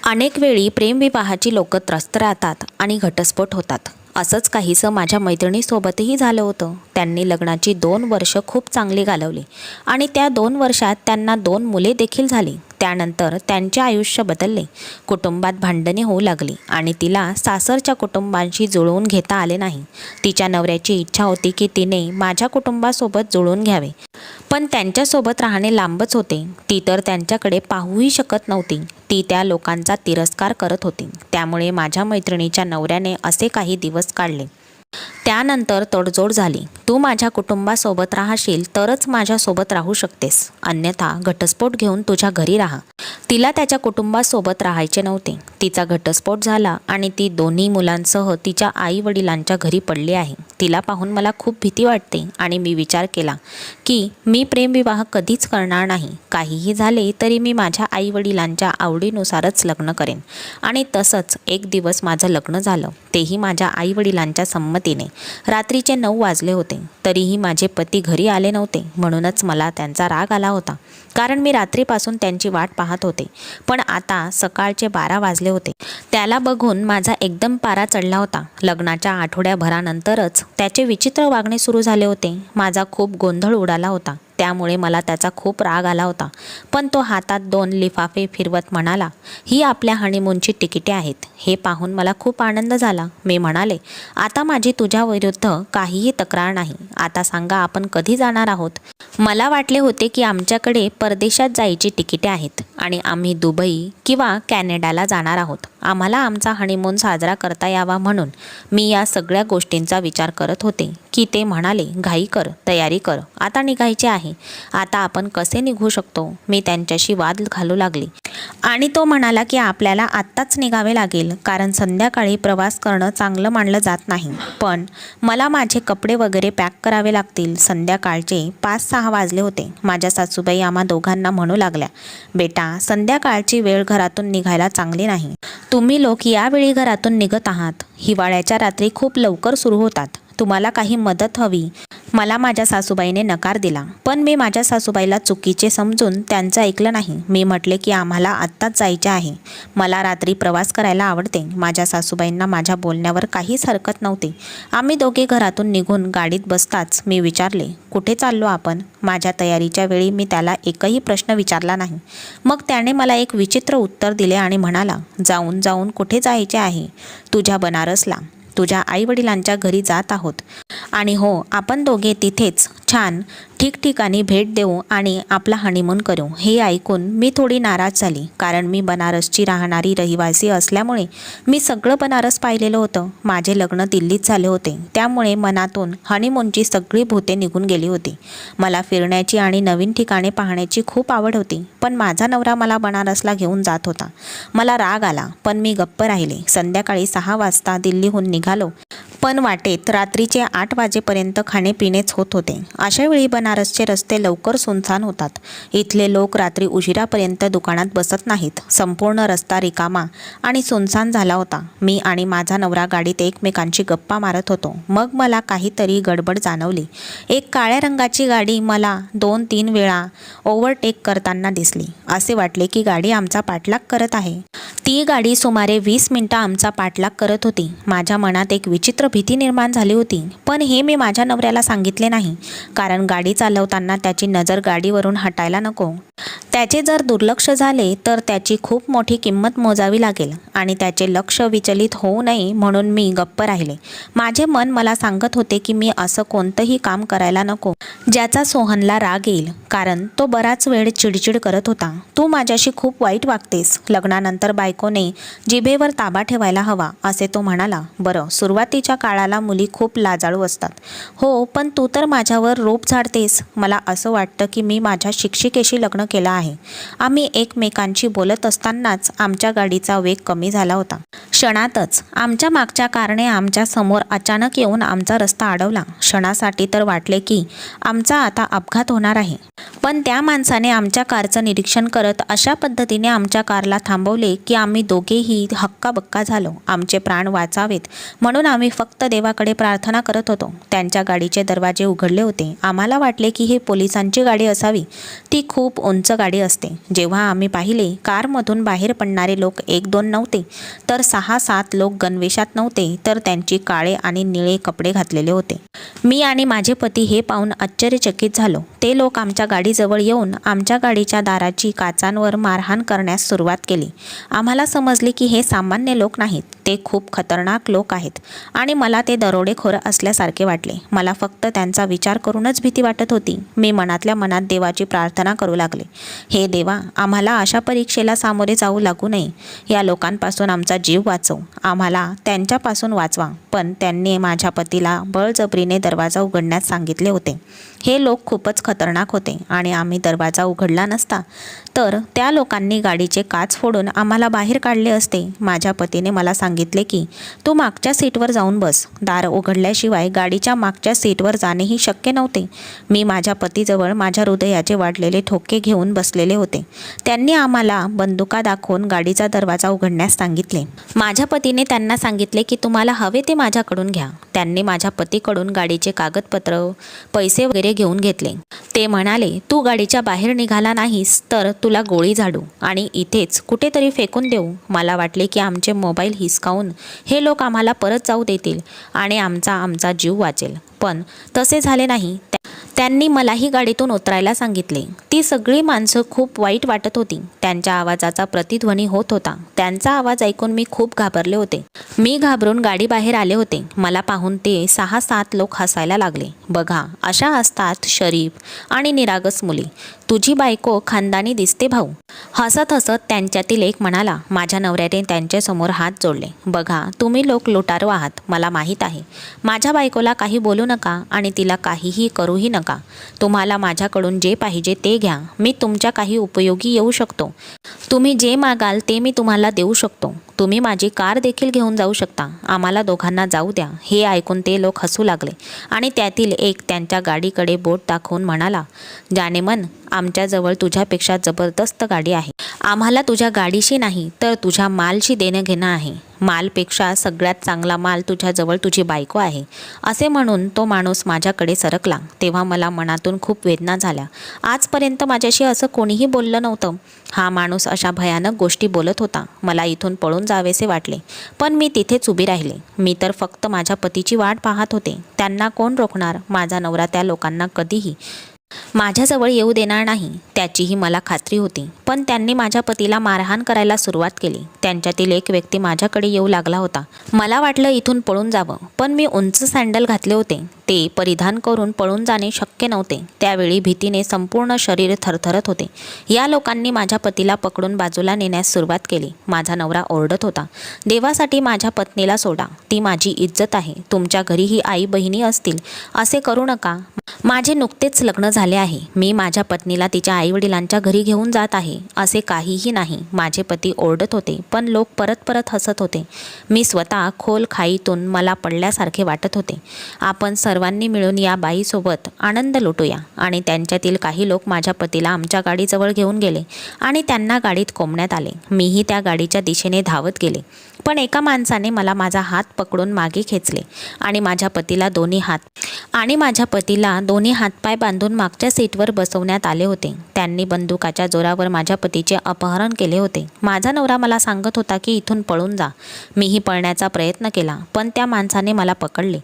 अनेक वेळी प्रेमविवाहाची लोक त्रस्त राहतात आणि घटस्फोट होतात. असंच काहीसं माझ्या मैत्रिणीसोबतही झालं होतं. त्यांनी लग्नाची 2 वर्ष खूप चांगली घालवली आणि त्या 2 वर्षात त्यांना 2 मुले देखील झाली. त्यानंतर त्यांचे आयुष्य बदलले. कुटुंबात भांडणे होऊ लागली आणि तिला सासरच्या कुटुंबांशी जुळवून घेता आले नाही. तिच्या नवऱ्याची इच्छा होती की तिने माझ्या कुटुंबासोबत जुळवून घ्यावे, पण त्यांच्यासोबत राहणे लांबच होते. ती तर त्यांच्याकडे पाहूही शकत नव्हती. ती त्या लोकांचा तिरस्कार करत होती. त्यामुळे माझ्या मैत्रिणीच्या नवऱ्याने असे काही दिवस काढले. त्यानंतर तडजोड झाली. तू माझ्या कुटुंबासोबत राहशील तरच माझ्यासोबत राहू शकतेस, अन्यथा घटस्फोट घेऊन तुझ्या घरी राहा. तिला त्याच्या कुटुंबासोबत राहायचे नव्हते. तिचा घटस्फोट झाला आणि ती दोन्ही मुलांसह तिच्या आई वडिलांच्या घरी पडली आहे. तिला पाहून मला खूप भीती वाटते आणि मी विचार केला की मी प्रेमविवाह कधीच करणार नाही. काहीही झाले तरी मी माझ्या आई वडिलांच्या आवडीनुसारच लग्न करेन. आणि तसंच एक दिवस माझं लग्न झालं, तेही माझ्या आई वडिलांच्या संमतीने. रात्रीचे 9 वाजले होते, तरीही माझे पती घरी आले नव्हते. म्हणूनच मला त्यांचा राग आला होता, कारण मी रात्रीपासून त्यांची वाट पाहत होते. पण आता सकाळचे 12 वाजले होते. त्याला बघून माझा एकदम पारा चढला होता. लग्नाच्या आठवड्याभरानंतरच त्याचे विचित्र वागणे सुरू झाले होते. माझा खूप गोंधळ उडाला होता. त्यामुळे मला त्याचा खूप राग आला होता. पण तो हातात 2 लिफाफे फिरवत म्हणाला, ही आपल्या हनीमूनची तिकिटे आहेत. हे पाहून मला खूप आनंद झाला. मी म्हणाले, आता माझी तुझ्या विरुद्ध काहीही तक्रार नाही. आता सांगा आपण कधी जाणार आहोत? मला वाटले होते की आमच्याकडे परदेशात जायची तिकिटे आहेत आणि आम्ही दुबई किंवा कॅनडाला जाणार आहोत. आम्हाला आमचा हनीमून साजरा करता यावा म्हणून मी या सगळ्या गोष्टींचा विचार करत होते की ते म्हणाले, घाई कर, तयारी कर, आता निघायचे आहे. आता आपण कसे निघू शकतो? मी त्यांच्याशी वाद घालू लागली आणि तो म्हणाला की आपल्याला आत्ताच निघावे लागेल, कारण संध्याकाळी प्रवास करणं चांगलं मानलं जात नाही. पण मला माझे कपडे वगैरे पॅक करावे लागतील. संध्याकाळचे 5-6 वाजले होते. माझ्या सासूबाई आम्हा दोघांना म्हणू लागल्या, बेटा, संध्याकाळची वेळ घरातून निघायला चांगली नाही. तुम्ही लोक यावेळी घरातून निघत आहात. हिवाळ्याच्या रात्री खूप लवकर सुरू होतात. तुम्हाला काही मदत हवी? मला माझ्या सासूबाईने नकार दिला, पण मी माझ्या सासूबाईला चुकीचे समजून त्यांचं ऐकलं नाही. मी म्हटले की आम्हाला आत्ताच जायचे आहे. मला रात्री प्रवास करायला आवडते. माझ्या सासूबाईंना माझ्या बोलण्यावर काहीच हरकत नव्हती. आम्ही दोघे घरातून निघून गाडीत बसताच मी विचारले, कुठे चाललो आपण? माझ्या तयारीच्या वेळी मी त्याला एकही प्रश्न विचारला नाही. मग त्याने मला एक विचित्र उत्तर दिले आणि म्हणाला, जाऊन जाऊन कुठे जायचे आहे? तुझ्या बनारसला. तुझ्या आईवडिलांच्या घरी जात आहोत. आणि हो, आपण दोघे तिथेच छान ठिकठिकाणी भेट देऊ आणि आपला हनीमून करू. हे ऐकून मी थोडी नाराज झाली, कारण मी बनारसची राहणारी रहिवासी असल्यामुळे मी सगळं बनारस पाहिलेलं होतं. माझे लग्न दिल्लीत झाले होते, त्यामुळे मनातून हनीमूनची सगळी भूते निघून गेली होती. मला फिरण्याची आणि नवीन ठिकाणे पाहण्याची खूप आवड होती, पण माझा नवरा मला बनारसला घेऊन जात होता. मला राग आला, पण मी गप्प राहिले. संध्याकाळी 6 वाजता दिल्लीहून निघालो, पण वाटेत रात्रीचे 8 वाजेपर्यंत खाणेपिणेच होत होते. अशा वेळी बनारसचे रस्ते लवकर सुनसान होतात. इथले लोक रात्री उशिरापर्यंत दुकानात बसत नाहीत. संपूर्ण रस्ता रिकामा आणि सुनसान झाला होता. मी आणि माझा नवरा गाडीत एकमेकांची गप्पा मारत होतो. मग मला काहीतरी गडबड जाणवली. एक काळ्या रंगाची गाडी मला 2-3 वेळा ओव्हरटेक करताना दिसली. असे वाटले की गाडी आमचा पाठलाग करत आहे. ती गाडी सुमारे 20 मिनिटं आमचा पाठलाग करत होती. माझ्या मनात एक विचित्र भीती निर्माण झाली होती, पण हे मी माझ्या नवऱ्याला सांगितले नाही, कारण गाडी चालवताना त्याची नजर गाडीवरून हटायला नको. त्याचे जर दुर्लक्ष झाले तर त्याची खूप मोठी किंमत मोजावी लागेल आणि त्याचे लक्ष विचलित होऊ नये म्हणून मी गप्प राहिले. माझे मन मला सांगत होते की मी असं कोणतंही काम करायला नको ज्याचा सोहनला राग येईल, कारण तो बराच वेळ चिडचिड करत होता. तू माझ्याशी खूप वाईट वागतेस. लग्नानंतर बायकोने जिभेवर ताबा ठेवायला हवा, असे तो म्हणाला. बरं, सुरुवातीच्या काळाला मुली खूप लाजाळू असतात. हो, पण तू तर माझ्यावर रोप झाडतेस. मला असं वाटतं की मी माझ्या शिक्षिकेशी लग्न केलं आहे. आम्ही एकमेकांशी बोलत असतानाच आमच्या गाडीचा वेग कमी झाला होता. क्षणातच आमच्या मागच्या कारने आमच्या समोर अचानक येऊन आमचा रस्ता अडवला. क्षणासाठी तर वाटले की आमचा आता अपघात होणार आहे, पण त्या माणसाने आमच्या कारचं निरीक्षण करत अशा पद्धतीने आमच्या कारला थांबवले की आम्ही दोघेही हक्काबक्का झालो. आमचे प्राण वाचावेत म्हणून आम्ही फक्त देवाकडे प्रार्थना करत होतो. त्यांच्या गाडीचे दरवाजे उघडले होते. आम्हाला वाटले की हे पोलिसांची गाडी असावी. ती खूप उंच गाडी असते. जेव्हा आम्ही पाहिले, कारमधून बाहेर पडणारे लोक 1-2 नव्हते, तर 6-7 लोक गणवेशात नव्हते, तर त्यांची काळे आणि निळे कपडे घातलेले होते. मी आणि माझे पती हे पाहून आश्चर्यचकित झालो. ते लोक आमच्या गाडीजवळ येऊन आमच्या गाडीच्या दाराची काचांवर मारहाण करण्यास सुरुवात केली. आम्हाला समजले की हे सामान्य लोक नाहीत, ते खूप खतरनाक लोक आहेत आणि मला ते दरोडेखोर असल्यासारखे वाटले. मला फक्त त्यांचा विचार करूनच भीती वाटत होती. मी मनातल्या मनात देवाची प्रार्थना करू लागले. हे देवा, आम्हाला अशा परीक्षेला सामोरे जाऊ लागू नये. या लोकांपासून आमचा जीव वाचव. आम्हाला त्यांच्यापासून वाचवा. पण त्यांनी माझ्या पतीला बळजबरीने दरवाजा उघडण्यास सांगितले होते. हे लोक खूपच खतरनाक होते आणि आम्ही दरवाजा उघडला नसता तर त्या लोकांनी गाडीचे काच फोडून आम्हाला बाहेर काढले असते. माझ्या पतीने मला सांगितले की तू मागच्या सीटवर जाऊन बस. दार उघडल्याशिवाय गाडीच्या मागच्या सीटवर जाणेही शक्य नव्हते. मी माझ्या पतीजवळ माझ्या हृदयाचे वाढलेले ठोके घेऊन बसलेले होते. त्यांनी आम्हाला बंदुका दाखवून गाडीचा दरवाजा उघडण्यास सांगितले. माझ्या पतीने त्यांना सांगितले की तुम्हाला हवे ते माझ्याकडून घ्या. त्यांनी माझ्या पतीकडून गाडीचे कागदपत्र, पैसे वगैरे घेऊन घेतले. ते म्हणाले, तू गाडीच्या बाहेर निघाला नाहीस तर तुला गोळी झाडू आणि इथेच कुठेतरी फेकून देऊ. मला वाटले की आमचे मोबाईल हिसकावून हे लोक आम्हाला परत जाऊ देतील आणि आमचा जीव वाचेल. पण तसे झाले नाही. त्यांनी मलाही गाडीतून उतरायला सांगितले. ती सगळी माणसं खूप वाईट वाटत होती. त्यांच्या आवाजाचा प्रतिध्वनी होत होता. त्यांचा आवाज ऐकून मी खूप घाबरले होते. मी घाबरून गाडी बाहेर आले होते. मला पाहून ते 6-7 लोक हसायला लागले. बघा, अशा असतात शरीफ आणि निरागस मुली. तुझी बायको खानदानी दिसते भाऊ. हसत हसत त्यांच्यातील एक म्हणाला. माझ्या नवऱ्याने त्यांच्यासमोर हात जोडले. बघा, तुम्ही लोक लुटारू आहात, मला माहीत आहे. माझ्या बायकोला काही बोलू नका आणि तिला काहीही करूही नका. तुम्हाला माझ्याकडून जे पाहिजे ते घ्या. मी तुमच्या काही उपयोगी येऊ शकतो. तुम्ही जे मागाल ते मी तुम्हाला देऊ शकतो. तुम्ही माझी कार देखील घेऊन जाऊ शकता. आम्हाला दोघांना जाऊ द्या. हे ऐकून ते लोक हसू लागले आणि त्यातील एक त्यांच्या गाडीकडे बोट दाखवून म्हणाला, जानेमन, आमच्याजवळ तुझ्यापेक्षा जबरदस्त गाडी आहे. आम्हाला तुझ्या गाडीशी नाही तर तुझ्या मालशी देणं घेणं आहे. मालपेक्षा सगळ्यात चांगला माल तुझ्याजवळ तुझी बायको आहे. असे म्हणून तो माणूस माझ्याकडे सरकला. तेव्हा मला मनातून खूप वेदना झाल्या. आजपर्यंत माझ्याशी असं कोणीही बोललं नव्हतं. हा माणूस अशा भयानक गोष्टी बोलत होता. मला इथून पळून जावेसे वाटले, पण मी तिथेच उभी राहिले. मी तर फक्त माझ्या पतीची वाट पाहत होते. त्यांना कोण रोखणार? माझा नवरा त्या लोकांना कधीही माझ्याजवळ येऊ देणार नाही, त्याचीही मला खात्री होती. पण त्यांनी माझ्या पतीला मारहाण करायला सुरुवात केली. त्यांच्यातील एक व्यक्ती माझ्याकडे येऊ लागला होता. मला वाटलं इथून पळून जावं, पण मी उंच सँडल घातले होते. ते परिधान करून पळून जाणे शक्य नव्हते. त्यावेळी भीतीने संपूर्ण शरीर थरथरत होते. या लोकांनी माझ्या पतीला पकडून बाजूला नेण्यास सुरुवात केली. माझा नवरा ओरडत होता, देवासाठी माझ्या पत्नीला सोडा. ती माझी इज्जत आहे. तुमच्या घरीही आई बहिणी असतील. असे करू नका. माझे नुकतेच लग्न झाले आहे. मी माझ्या पत्नीला तिच्या आईवडिलांच्या घरी घेऊन जात आहे. असे काहीही नाही. माझे पती ओरडत होते, पण लोक परत परत हसत होते. मी स्वतः खोल खाईतून मला पडल्यासारखे वाटत होते. आपण सर्वांनी मिळून या बाईसोबत आनंद लुटूया. आणि त्यांच्यातील काही लोक माझ्या पतीला आमच्या गाडीजवळ घेऊन गेले आणि त्यांना गाडीत कोंबण्यात आले. मीही त्या गाडीच्या दिशेने धावत गेले, पण एका माणसाने मला माझा हात पकडून मागे खेचले आणि माझ्या पतीला दोन्ही हातपाय बांधून मागच्या सीटवर बसवण्यात आले होते. त्यांनी बंदुकाच्या जोरावर माझ्या पतीचे अपहरण केले होते. माझा नवरा मला सांगत होता की इथून पळून जा. मीही पळण्याचा प्रयत्न केला, पण त्या माणसाने मला पकडले.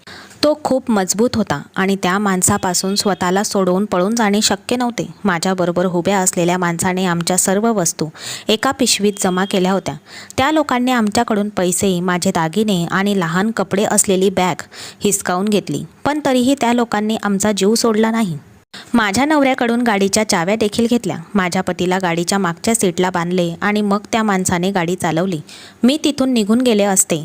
तो खूप मजबूत होता आणि त्या माणसापासून स्वतःला सोडवून पळून जाणे शक्य नव्हते. माझ्याबरोबर उभ्या असलेल्या माणसाने आमच्या सर्व वस्तू एका पिशवीत जमा केल्या होत्या. त्या लोकांनी आमच्याकडून पैसे, माझे दागिने आणि लहान कपडे असलेली बॅग हिसकावून घेतली, पण तरीही त्या लोकांनी आमचा जीव सोडला नाही. माझ्या नवऱ्याकडून गाडीच्या चाव्या देखील घेतल्या. माझ्या पतीला गाडीच्या मागच्या सीटला बांधले आणि मग त्या माणसाने गाडी चालवली. मी तिथून निघून गेले असते,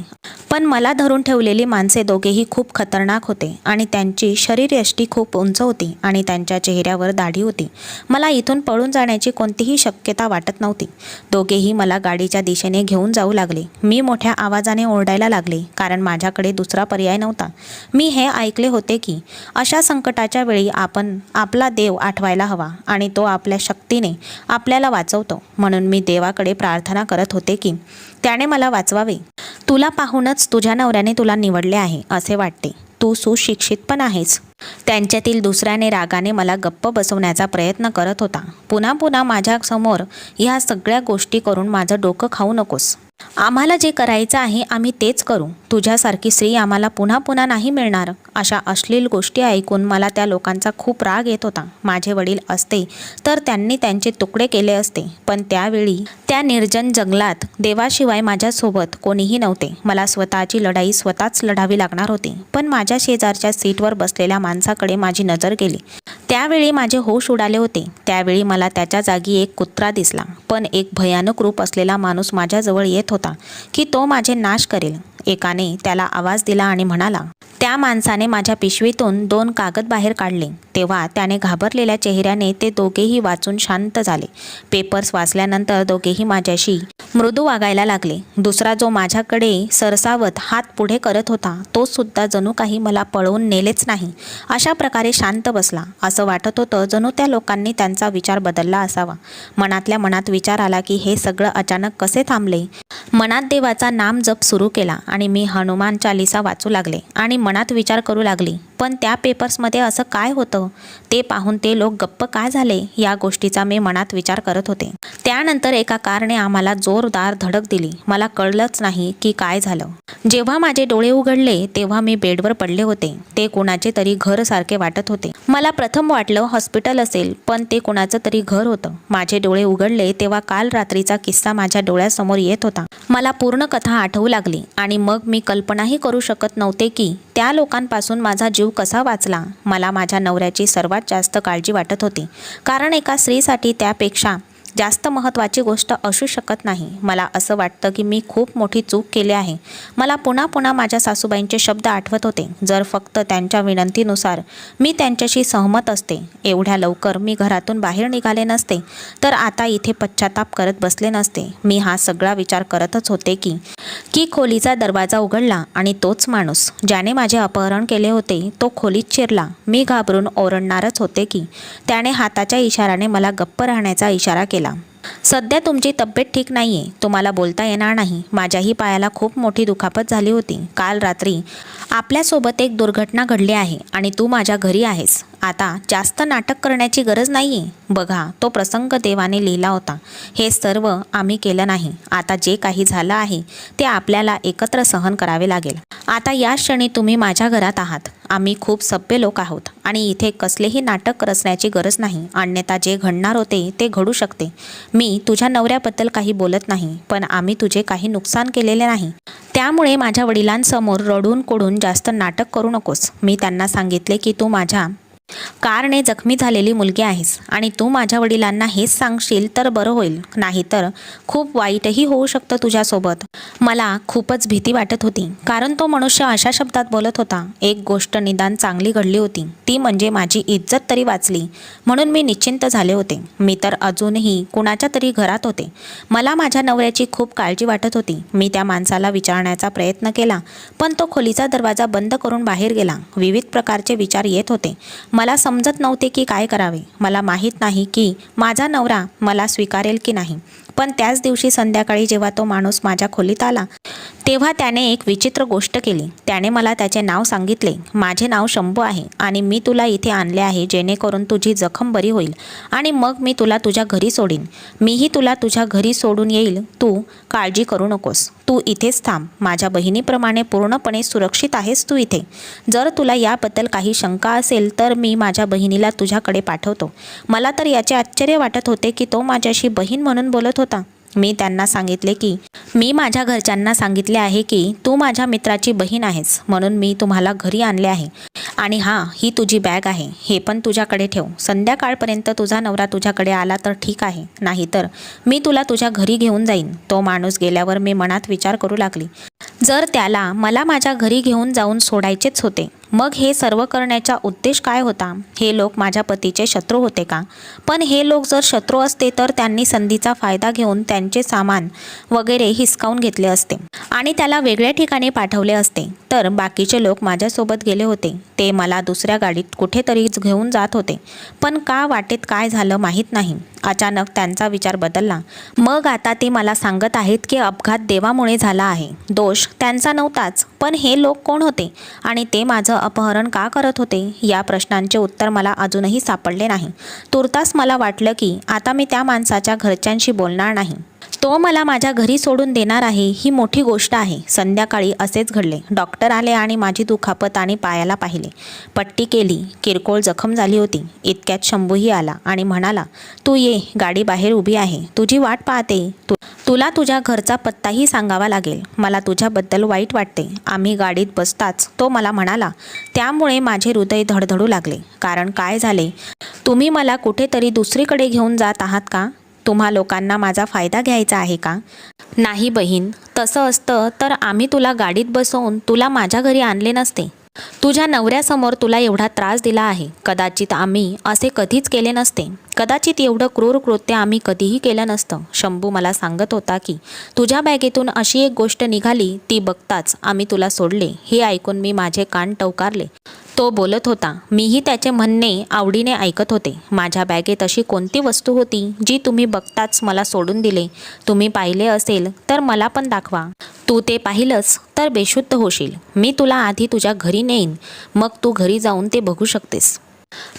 पण मला धरून ठेवलेली माणसे दोघेही खूप खतरनाक होते आणि त्यांची शरीरयष्टी खूप उंच होती आणि त्यांच्या चेहऱ्यावर दाढी होती. मला इथून पळून जाण्याची कोणतीही शक्यता वाटत नव्हती. दोघेही मला गाडीच्या दिशेने घेऊन जाऊ लागले. मी मोठ्या आवाजाने ओरडायला लागले कारण माझ्याकडे दुसरा पर्याय नव्हता. मी हे ऐकले होते की अशा संकटाच्या वेळी आपण आपला देव आठवायला हवा आणि तो आपल्या शक्तीने आपल्याला वाचवतो. म्हणून मी देवाकडे प्रार्थना करत होते की त्याने मला वाचवावे. तुला पाहूनच तुझ्या नवऱ्याने तुला निवडले आहे असे वाटते. तू सुशिक्षित पण आहेस. त्यांच्यातील दुसऱ्याने रागाने मला गप्प बसवण्याचा प्रयत्न करत होता. पुन्हा पुन्हा माझ्यासमोर ह्या सगळ्या गोष्टी करून माझं डोकं खाऊ नकोस. आम्हाला जे करायचं आहे आम्ही तेच करू. तुझ्यासारखी स्त्री आम्हाला पुन्हा पुन्हा नाही मिळणार. अशा अश्लील गोष्टी ऐकून मला त्या लोकांचा खूप राग येत होता. माझे वडील असते तर त्यांनी त्यांचे तुकडे केले असते, पण त्यावेळी त्या निर्जन जंगलात देवाशिवाय माझ्यासोबत कोणीही नव्हते. मला स्वतःची लढाई स्वतःच लढावी लागणार होती. पण माझ्या शेजारच्या सीटवर बसलेल्या माणसाकडे माझी नजर गेली. त्यावेळी माझे होश उडाले होते. त्यावेळी मला त्याच्या जागी एक कुत्रा दिसला, पण एक भयानक रूप असलेला माणूस माझ्याजवळ येत होता की तो माझे नाश करेल. एकाने त्याला आवाज दिला आणि म्हणाला. त्या माणसाने माझ्या पिशवीतून 2 कागद बाहेर काढले. तेव्हा त्याने घाबरलेल्या चेहऱ्याने ते दोघेही वाचून शांत झाले. पेपर्स वाचल्यानंतर दोघेही माझ्याशी मृदू वागायला लागले. दुसरा जो माझ्याकडे सरसावत हात पुढे करत होता तो सुद्धा जणू काही मला पळवून नेलेच नाही अशा प्रकारे शांत बसला. असं वाटत होतं जणू त्या लोकांनी त्यांचा विचार बदलला असावा. मनातल्या मनात विचार आला की हे सगळं अचानक कसे थांबले. मनात देवाचा नाम जप सुरू केला आणि मी हनुमान चालीसा वाचू लागले आणि मनात विचार करू लागली. पण त्या पेपर्समध्ये असं काय होतं ते पाहून ते लोक गप्प काय झाले या गोष्टीचा मी मनात विचार करत होते. त्यानंतर एका कारने आम्हाला जोरदार धडक दिली. मला कळलंच नाही की काय झालं. जेव्हा माझे डोळे उघडले तेव्हा मी बेडवर पडले होते. ते कुणाचे तरी घर सारखे वाटत होते. मला प्रथम वाटलं हॉस्पिटल असेल, पण ते कुणाचं तरी घर होतं. माझे डोळे उघडले तेव्हा काल रात्रीचा किस्सा माझ्या डोळ्यासमोर येत होता. मला पूर्ण कथा आठवू लागली आणि मग मी कल्पनाही करू शकत नव्हते की त्या लोकांपासून माझा जीव कसा वाचला. मला माझ्या नवऱ्याची सर्वात जास्त काळजी वाटत होती, कारण एका स्त्रीसाठी त्यापेक्षा जास्त महत्त्वाची गोष्ट असू शकत नाही. मला असं वाटतं की मी खूप मोठी चूक केली आहे. मला पुन्हा पुन्हा माझ्या सासूबाईंचे शब्द आठवत होते. जर फक्त त्यांच्या विनंतीनुसार मी त्यांच्याशी सहमत असते, एवढ्या लवकर मी घरातून बाहेर निघाले नसते, तर आता इथे पश्चाताप करत बसले नसते. मी हा सगळा विचार करतच होते की खोलीचा दरवाजा उघडला आणि तोच माणूस ज्याने माझे अपहरण केले होते तो खोलीत शिरला. मी घाबरून ओरडणारच होते की त्याने हाताच्या इशाराने मला गप्प राहण्याचा इशारा केला. सध्या तुमची तब्येत ठीक नाहीये, तुम्हाला बोलता येणार नाही. माझ्याही पायाला खूप मोठी दुखापत झाली होती. काल रात्री आपल्यासोबत एक दुर्घटना घडली आहे आणि तू माझ्या घरी आहेस. आता जास्त नाटक करण्याची गरज नाहीये. बघा, तो प्रसंग देवाने लिहिला होता. हे सर्व आम्ही केलं नाही. आता जे काही झालं आहे ते आपल्याला एकत्र सहन करावे लागेल. आता या क्षणी तुम्ही माझ्या घरात आहात. आम्ही खूप सभ्य लोक आहोत आणि इथे कसलेही नाटक रचण्याची गरज नाही. अन्यथा जे घडणार होते ते घडू शकते. मी तुझ्या नवऱ्याबद्दल काही बोलत नाही, पण आम्ही तुझे काही नुकसान केलेले नाही. त्यामुळे माझ्या वडिलांसमोर रडून कोडून जास्त नाटक करू नकोस. मी त्यांना सांगितले की तू माझ्या कारने जखमी झालेली मुलगी आहेस आणि तू माझ्या वडिलांना हेच सांगशील तर बरं होईल, नाहीतर खूप वाईटही होऊ शकतं तुझ्यासोबत. मला खूपच भीती वाटत होती, कारण तो मनुष्य अशा शब्दात बोलत होता. एक गोष्ट निदान चांगली घडली होती, ती म्हणजे माझी इज्जत तरी वाचली, म्हणून मी निश्चिंत झाले होते. मी तर अजूनही कुणाच्या तरी घरात होते. मला माझ्या नवऱ्याची खूप काळजी वाटत होती. मी त्या माणसाला विचारण्याचा प्रयत्न केला, पण तो खोलीचा दरवाजा बंद करून बाहेर गेला. विविध प्रकारचे विचार येत होते. मला समजत नव्हते की काय करावे. मला माहीत नाही की माझा नवरा मला स्वीकारेल की नाही. पण त्याच दिवशी संध्याकाळी जेव्हा तो माणूस माझ्या खोलीत आला तेव्हा त्याने एक विचित्र गोष्ट केली. त्याने मला त्याचे नाव सांगितले. माझे नाव शंभू आहे आणि मी तुला इथे आणले आहे जेणेकरून तुझी जखम बरी होईल आणि मग मी तुला तुझ्या घरी सोडीन. मीही तुला तुझ्या घरी सोडून येईल. तू काळजी करू नकोस. तू इथेच थांब. माझ्या बहिणीप्रमाणे पूर्णपणे सुरक्षित आहेस तू इथे. जर तुला याबद्दल काही शंका असेल तर मी माझ्या बहिणीला तुझ्याकडे पाठवतो. मला तर याचे आश्चर्य वाटत होते की तो माझ्याशी बहीण म्हणून बोलत होता. मी त्यांना सांगितले की मी माझ्या घरच्यांना सांगितले आहे की तू माझ्या मित्राची बहीण आहेस, म्हणून मी तुम्हाला घरी आणले आहे. आणि हां, ही तुझी बॅग आहे, हे पण तुझ्याकडे ठेव. संध्याकाळपर्यंत तुझा नवरा तुझ्याकडे आला तर ठीक आहे, नाहीतर मी तुला तुझ्या घरी घेऊन जाईन. तो माणूस गेल्यावर मी मनात विचार करू लागली, जर त्याला मला माझ्या घरी घेऊन जाऊन सोडायचेच होते, मग हे सर्व करण्याचा उद्देश काय होता? हे लोक माझ्या पतीचे शत्रू होते का? पण हे लोक जर शत्रू असते तर त्यांनी संधीचा फायदा घेऊन त्यांचे सामान वगैरे हिसकावून घेतले असते आणि त्याला वेगळ्या ठिकाणी पाठवले असते. तर बाकीचे लोक माझ्यासोबत गेले होते. ते मला दुसऱ्या गाडीत कुठेतरी घेऊन जात होते. पण का वाटेत काय झालं माहीत नाही. अचानक त्यांचा विचार बदलला. मग आता ते मला सांगत आहेत की अपघात देवामुळे झाला आहे, दोष त्यांचा नव्हताच. पण हे लोक कोण होते आणि ते माझं अपहरण का करत होते? या प्रश्नांचे उत्तर मला अजूनही सापडले नाही. तुर्तास मला वाटलं की आता मी त्या माणसाच्या घरच्यांशी बोलणार नाही. तो मला माझ्या घरी सोडून देणार आहे ही मोठी गोष्ट आहे. संध्याकाळी असेच घडले. डॉक्टर आले आणि माझी दुखापत आणि पायाला पाहिले. पट्टी केली. किरकोळ जखम झाली होती. इतक्यात शंभूही आला आणि म्हणाला, तू ये, गाडी बाहेर उभी आहे, तुझी वाट पाहते. तुला तुझ्या घरचा पत्ताही सांगावा लागेल. मला तुझ्याबद्दल वाईट वाटते. आम्ही गाडीत बसताच तो मला म्हणाला. त्यामुळे माझे हृदय धडधडू लागले. कारण काय झाले? तुम्ही मला कुठेतरी दुसरीकडे घेऊन जात आहात का? तुम्हा लोकांना माझा फायदा घ्यायचा आहे का? नाही बहीण, तसं असतं तर आम्ही तुला गाडीत बसवून तुला माझ्या घरी आणले नसते. तुझ्या नवऱ्यासमोर तुला एवढा त्रास दिला आहे. कदाचित आम्ही असे कधीच केले नसते. कदाचित एवढं क्रूर कृत्य आम्ही कधीही केलं नसतं. शंभू मला सांगत होता की तुझ्या बॅगेतून अशी एक गोष्ट निघाली, ती बघताच आम्ही तुला सोडले. हे ऐकून मी माझे कान टवकारले. तो बोलत होता. मीही त्याचे म्हणणे आवडीने ऐकत होते. माझ्या बॅगेत अशी कोणती वस्तू होती जी तुम्ही बघताच मला सोडून दिले? तुम्ही पाहिले असेल तर मला पण दाखवा. तू ते पाहिलंस तर बेशुद्ध होशील. मी तुला आधी तुझ्या घरी नेईन, मग तू घरी जाऊन ते बघू शकतेस.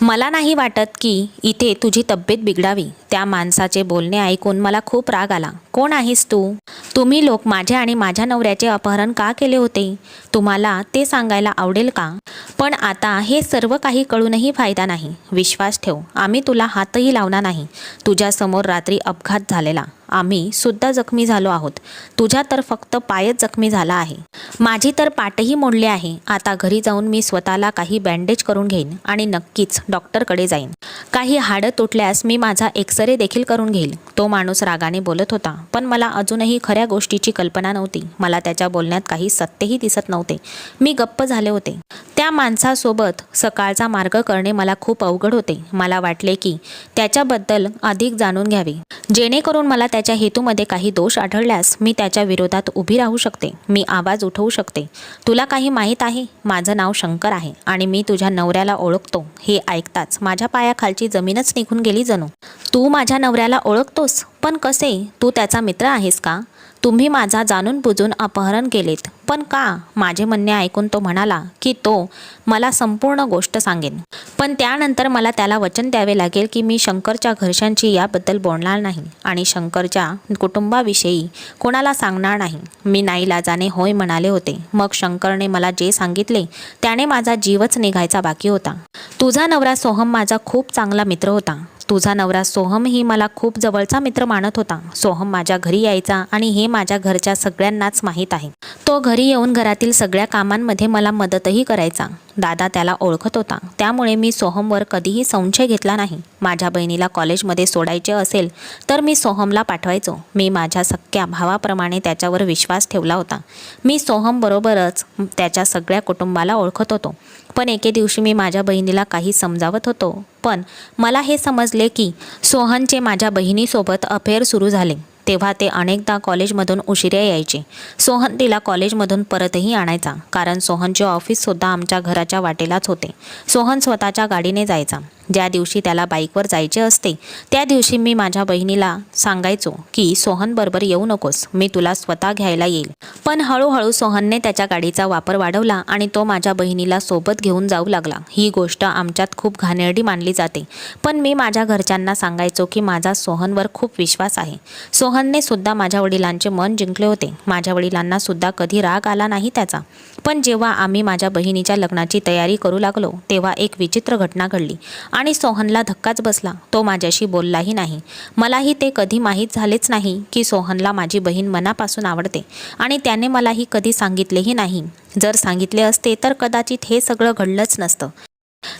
मला नाही वाटत की इथे तुझी तब्येत बिघडावी. त्या माणसाचे बोलणे ऐकून मला खूप राग आला. कोण आहेस तू? तुम्ही लोक माझे आणि माझ्या नवऱ्याचे अपहरण का केले होते? तुम्हाला ते सांगायला आवडेल का? पण आता हे सर्व काही कळूनही फायदा नाही. विश्वास ठेव, आम्ही तुला हातही लावणार नाही. तुझ्यासमोर रात्री अपघात झालेला. आम्ही सुद्धा जखमी झालो आहोत. तुझ्या तर फक्त पायच जखमी झाला आहे. माझी तर पाठही मोडली आहे. आता घरी जाऊन मी स्वतःला काही बँडेज करून घेईन आणि नक्कीच डॉक्टरकडे जाईन. काही हाडं तुटल्यास मी माझा एक्सरे देखील करून घेईल. तो माणूस रागाने बोलत होता. पण मला अजूनही खऱ्या गोष्टीची कल्पना नव्हती. मला त्याच्या बोलण्यात काही सत्यही दिसत नव्हते. मी गप्प झाले होते. त्या माणसासोबत सकाळचा मार्ग करणे मला खूप अवघड होते. मला वाटले की त्याच्याबद्दल अधिक जाणून घ्यावे, जेणेकरून मला त्याच्या हेतूमध्ये काही दोष आढळल्यास मी त्याच्या विरोधात उभी राहू शकते. मी आवाज उठवू शकते. तुला काही माहीत आहे? माझं नाव शंकर आहे आणि मी तुझ्या नवऱ्याला ओळखतो. हे ऐकताच माझ्या पायाखालची जमीनच निघून गेली जणू. तू माझ्या नवऱ्याला ओळखतोस? पण कसे? तू त्याचा मित्र आहेस का? तुम्ही माझा जाणून बुजून अपहरण केलेत, पण का? माझे म्हणणे ऐकून तो म्हणाला की तो मला संपूर्ण गोष्ट सांगेन. पण त्यानंतर मला त्याला वचन द्यावे लागेल की मी शंकरच्या घरच्यांशी याबद्दल बोलणार नाही आणि शंकरच्या कुटुंबाविषयी कोणाला सांगणार नाही. मी नाईलाजाने होय म्हणाले होते. मग शंकरने मला जे सांगितले त्याने माझा जीवच निघायचा बाकी होता. तुझा नवरा सोहम माझा खूप चांगला मित्र होता. तुझा नवरा सोहम ही मला खूप जवळचा मित्र मानत होता. सोहम माझ्या घरी यायचा आणि हे माझ्या घरच्या सगळ्यांनाच माहीत आहे. तो घरी येऊन घरातील सगळ्या कामांमध्ये मला मदतही करायचा. दादा त्याला ओळखत होता. त्यामुळे मी सोहमवर कधीही संशय घेतला नाही. माझ्या बहिणीला कॉलेजमध्ये सोडायचे असेल तर मी सोहमला पाठवायचो. मी माझ्या सख्ख्या भावाप्रमाणे त्याच्यावर विश्वास ठेवला होता. मी सोहमबरोबरच त्याच्या सगळ्या कुटुंबाला ओळखत होतो. पण एके दिवशी मी माझ्या बहिणीला काही समजावत होतो. पण मला हे समजले की सोहनचे माझ्या बहिणीसोबत अफेअर सुरू झाले. तेव्हा ते अनेकदा कॉलेजमधून उशिरा यायचे. सोहन तिला कॉलेजमधून परतही आणायचा, कारण सोहनचे ऑफिससुद्धा आमच्या घराच्या वाटेलाच होते. सोहन स्वतःच्या गाडीने जायचा. ज्या दिवशी त्याला बाईकवर जायचे असते त्या दिवशी मी माझ्या बहिणीला सांगायचो की सोहनबरोबर येऊ नकोस, मी तुला स्वतः घ्यायला येईल. पण हळूहळू सोहनने त्याच्या गाडीचा वापर वाढवला आणि तो माझ्या बहिणीला सोबत घेऊन जाऊ लागला. ही गोष्ट आमच्यात खूप घाणेरडी मानली जाते, पण मी माझ्या घरच्यांना सांगायचो की माझा सोहनवर खूप विश्वास आहे. सोहनने सुद्धा माझ्या वडिलांचे मन जिंकले होते. माझ्या वडिलांना सुद्धा कधी राग आला नाही त्याचा. पण जेव्हा आम्ही माझ्या बहिणीच्या लग्नाची तयारी करू लागलो तेव्हा एक विचित्र घटना घडली आणि सोहनला धक्काच बसला. तो माझ्याशी बोललाही नाही. मलाही ते कधी माहीत झालेच नाही की सोहनला माझी बहीण मनापासून आवडते आणि त्याने मलाही कधी सांगितलेही नाही. जर सांगितले असते तर कदाचित हे सगळं घडलंच नसतं.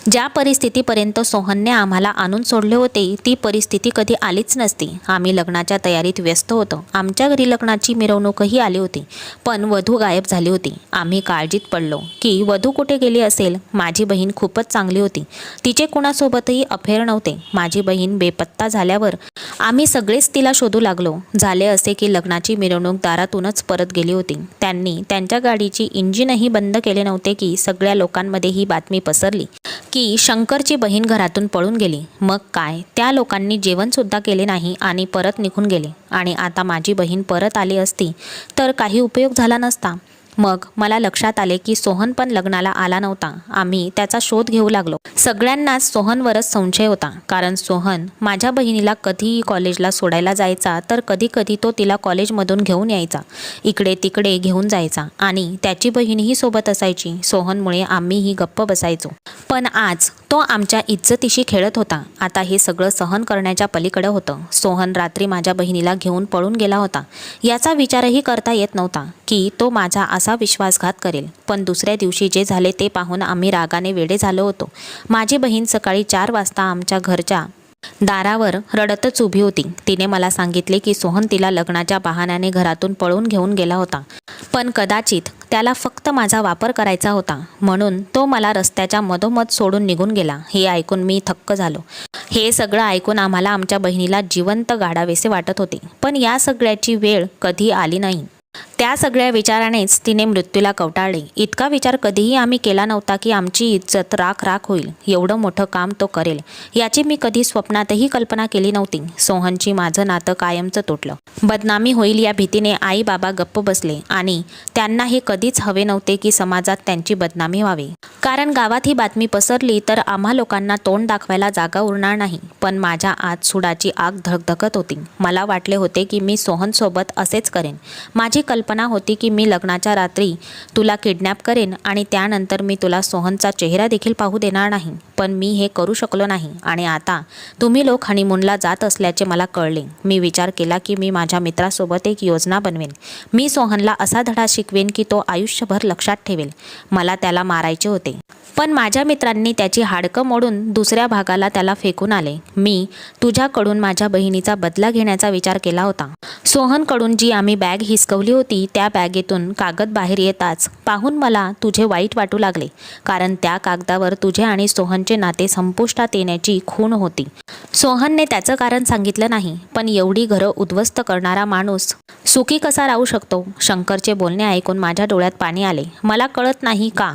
ज्या परिस्थितीपर्यंत सोहनने आम्हाला आणून सोडले होते ती परिस्थिती कधी आलीच नसती. आम्ही लग्नाच्या तयारीत व्यस्त होतो. आमच्या घरी लग्नाची मिरवणूकही आली होती, पण वधू गायब झाली होती. आम्ही काळजीत पडलो की वधू कुठे गेली असेल. माझी बहीण खूपच चांगली होती, तिचे कुणासोबतही अफेअर नव्हते. माझी बहीण बेपत्ता झाल्यावर आम्ही सगळेच तिला शोधू लागलो. झाले असे की लग्नाची मिरवणूक दारातूनच परत गेली होती. त्यांनी त्यांच्या गाडीची इंजिनही बंद केले नव्हते की सगळ्या लोकांमध्ये ही बातमी पसरली की शंकरची बहीण घरातून पळून गेली. मग काय, त्या लोकांनी जेवणसुद्धा केले नाही आणि परत निघून गेले. आणि आता माझी बहीण परत आली असती तर काही उपयोग झाला नसता. मग मला लक्षात आले की सोहन पण लग्नाला आला नव्हता. आम्ही त्याचा शोध घेऊ लागलो. सगळ्यांनाच सोहनवरच संशय होता, कारण सोहन माझ्या बहिणीला कधीही कॉलेजला सोडायला जायचा तर कधी कधी तो तिला कॉलेजमधून घेऊन यायचा, इकडे तिकडे घेऊन जायचा आणि त्याची बहीणही सोबत असायची. सोहनमुळे आम्हीही गप्प बसायचो. पण आज तो आमच्या इज्जतीशी खेळत होता. आता हे सगळं सहन करण्याच्या पलीकडे होतं. सोहन रात्री माझ्या बहिणीला घेऊन पळून गेला होता. याचा विचारही करता येत नव्हता की तो माझा असा विश्वासघात करेल. पण दुसऱ्या दिवशी जे झाले ते पाहून आम्ही रागाने वेडे झालो होतो. माझी बहीण सकाळी 4 वाजता आमच्या घरच्या दारावर रडतच उभी होती. तिने मला सांगितले की सोहन तिला लग्नाच्या बहाण्याने घरातून पळून घेऊन गेला होता, पण कदाचित त्याला फक्त माझा वापर करायचा होता, म्हणून तो मला रस्त्याच्या मधोमध सोडून निघून गेला. हे ऐकून मी थक्क झालो. हे सगळं ऐकून आम्हाला आमच्या बहिणीला जिवंत गाडावेसे वाटत होते, पण या सगळ्याची वेळ कधी आली नाही. त्या सगळ्या विचारानेच तिने मृत्यूला कवटाळले. इतका विचार कधीही आम्ही केला नव्हता की आमची इज्जत राख राख होईल. एवढं मोठं काम तो करेल याची मी कधी स्वप्नातही कल्पना केली नव्हती. सोहनची माझं नातं कायमचं तुटलं. बदनामी होईल या भीतीने आई बाबा गप्प बसले आणि त्यांना हे कधीच हवे नव्हते की समाजात त्यांची बदनामी व्हावी, कारण गावात ही बातमी पसरली तर आम्हा लोकांना तोंड दाखवायला जागा उरणार नाही. पण माझ्या आत सुडाची आग धगधगत होती. मला वाटले होते की मी सोहनसोबत असेच करेन. माझी कल्पना होती की मी लग्नाच्या रात्री तुला किडनॅप करेन आणि त्यानंतर मी तुला सोहनचा चेहरा देखील पाहू देणार नाही. पण मी हे करू शकलो नाही. आणि आता तुम्ही लोक हनीमूनला जात असल्याचे मला कळले. मी विचार केला की मी माझ्या मित्रासोबत एक योजना बनवेन. मी सोहनला असा धडा शिकवेन की तो आयुष्यभर लक्षात ठेवेल. मला त्याला मारायचे होते, पण माझ्या मित्रांनी त्याची हाडकं मोडून दुसऱ्या भागाला त्याला फेकून आले. मी तुझ्याकडून माझ्या बहिणीचा बदला घेण्याचा विचार केला होता. सोहनकडून जी आम्ही बॅग हिसकवली होती त्या बॅगेतून कागद बाहेर येताच पाहून मला तुझे वाईट वाटू लागले, कारण त्या कागदावर तुझे आणि सोहनचे नाते संपुष्टात येण्याची खूण होती. सोहनने त्याचं कारण सांगितलं नाही, पण एवढी घरं उद्ध्वस्त करणारा माणूस सुखी कसा राहू शकतो. शंकरचे बोलणे ऐकून माझ्या डोळ्यात पाणी आले. मला कळत नाही का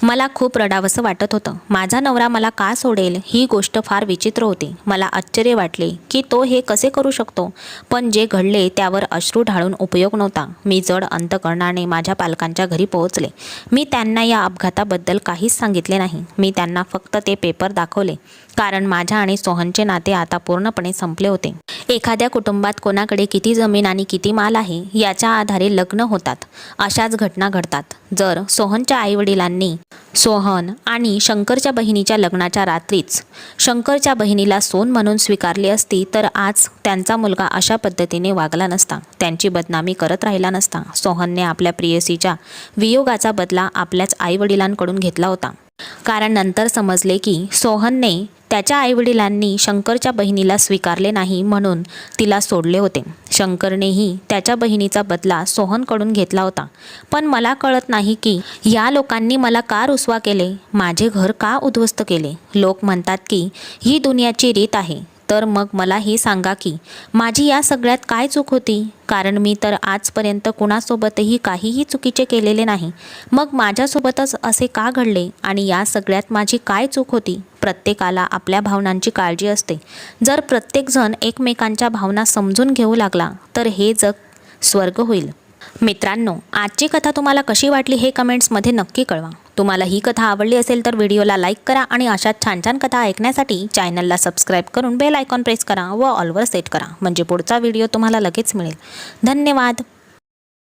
मला खूप रडावंसं वाटत होतं. माझा नवरा मला का सोडेल ही गोष्ट फार विचित्र होती. मला आश्चर्य वाटले की तो हे कसे करू शकतो, पण जे घडले त्यावर अश्रू ढाळून उपयोग नव्हता. मी जड अंतकरणाने माझ्या पालकांच्या घरी पोहोचले. मी त्यांना या अपघाताबद्दल काहीच सांगितले नाही. मी त्यांना फक्त ते पेपर दाखवले, कारण माझ्या आणि सोहनचे नाते आता पूर्णपणे संपले होते. एखाद्या कुटुंबात कोणाकडे किती जमीन आणि किती माल आहे याच्या आधारे लग्न होतात. अशाच घटना घडतात. जर सोहनच्या आईवडिलांनी सोहन आणि शंकरच्या बहिणीच्या लग्नाच्या रात्रीच शंकरच्या बहिणीला सोन म्हणून स्वीकारली असती तर आज त्यांचा मुलगा अशा पद्धतीने वागला नसता, त्यांची बदनामी करत राहिला नसता. सोहनने आपल्या प्रेयसीच्या वियोगाचा बदला आपल्याच आईवडिलांकडून घेतला होता, कारण नंतर समजले की सोहनने त्याच्या आईवडिलांनी शंकरच्या बहिणीला स्वीकारले नाही म्हणून तिला सोडले होते. शंकरनेही त्याच्या बहिणीचा बदला सोहनकडून घेतला होता. पण मला कळत नाही की या लोकांनी मला का रुसवा केले, माझे घर का उद्ध्वस्त केले. लोक म्हणतात की ही दुनियाची रीत आहे, तर मग मला हे सांगा की माझी या सगळ्यात काय चूक होती, कारण मी तर आजपर्यंत कुणासोबतही काहीही चुकीचे केलेले नाही. मग माझ्यासोबतच असे का घडले आणि या सगळ्यात माझी काय चूक होती. प्रत्येकाला आपल्या भावनांची काळजी असते. जर प्रत्येकजण एकमेकांच्या भावना समजून घेऊ लागला तर हे जग स्वर्ग होईल. मित्रांनो, आजची कथा तुम्हाला कशी वाटली हे कमेंट्समध्ये नक्की कळवा. तुम्हाला ही कथा आवडली असेल तर व्हिडिओला लाईक करा आणि अशा छान छान कथा ऐकण्यासाठी चॅनलला सबस्क्राईब करून बेल आयकॉन प्रेस करा व ऑलवर सेट करा, म्हणजे पुढचा व्हिडिओ तुम्हाला लगेच मिळेल. धन्यवाद.